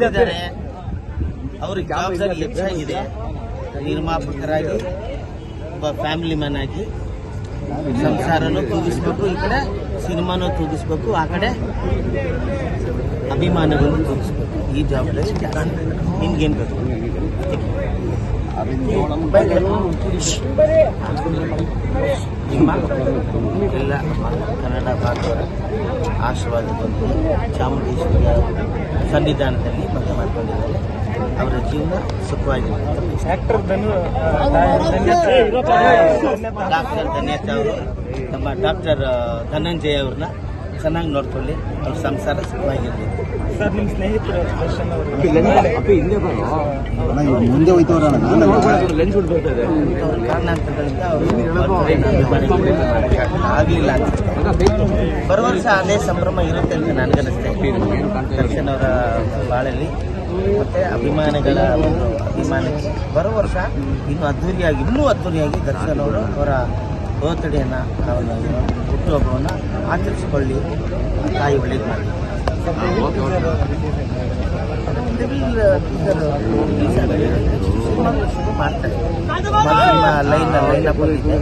ಇದ್ದಾರೆ. ಅವ್ರಿಗೆ ಜವಾಬ್ದಾರಿ ಹೆಚ್ಚಾಗಿದೆ. ನಿರ್ಮಾಪಕರಾಗಿ ಒಬ್ಬ ಫ್ಯಾಮಿಲಿ ಮ್ಯಾನ್ ಆಗಿ ಸಂಸಾರನೂ ತೂಗಿಸ್ಬೇಕು, ಈ ಕಡೆ ಸಿನಿಮಾನೂ ತೂಗಿಸ್ಬೇಕು, ಆ ಕಡೆ ಅಭಿಮಾನಗಳನ್ನು ತೂಗಿಸ್ಬೇಕು. ಈ ಜವಾಬ್ದಾರಿ ನಿಮ್ಗೇನು ಬೇಕು? ನಿಮ್ಮ ಎಲ್ಲ ಕನ್ನಡ ಭಾಗದವರ ಆಶೀರ್ವಾದದೊಂದಿಗೆ ಚಾಮುಂಡೇಶ್ವರಿಯ ಸನ್ನಿಧಾನದಲ್ಲಿ ಮತ ಮಾಡ್ಕೊಂಡಿದ್ದಾರೆ. ಅವರ ಜೀವನ ಸುಖವಾಗಿದೆ. ಡಾಕ್ಟರ್ ಧನ್ಯತಾ ಅವರು ನಮ್ಮ ಡಾಕ್ಟರ್ ಧನಂಜಯ ಅವ್ರನ್ನ ಚೆನ್ನಾಗಿ ನೋಡ್ಕೊಳ್ಳಿ, ಅವ್ರ ಸಂಸಾರ ಸುಖವಾಗಿರಲಿ. ಸರ್, ನಿಮ್ಮ ಸ್ನೇಹಿತರು ಮುಂದೆ ಕಾರಣಾಂತರಗಳಿಂದ ಅವರು ಆಗಲಿಲ್ಲ ಅನ್ಸುತ್ತೆ. ಬರುವ ವರ್ಷ ಅದೇ ಸಂಭ್ರಮ ಇರುತ್ತೆ ಅಂತ ನನಗನ್ನಿಸ್ತೇ. ದರ್ಶನ್ ಅವರ ಬಾಳಲ್ಲಿ ಮತ್ತೆ ಅಭಿಮಾನಿಗಳ ಒಂದು ಅಭಿಮಾನಕ್ಕೆ ಬರೋ ವರ್ಷ ಇನ್ನೂ ಅದ್ದೂರಿಯಾಗಿ ದರ್ಶನ್ ಅವರು ಅವರ ಬರ್ತ್ಡೇನ ಹುಟ್ಟುಹಬ್ಬವನ್ನು ಆಚರಿಸಿಕೊಳ್ಳಿ. ತಾಯಿ ಒಳ್ಳೇದು ಮಾಡಿ. ಶುರು ಮಾಡ್ತಾರೆ. ಲೈನ್ ಅಪ್ ಇದೆ.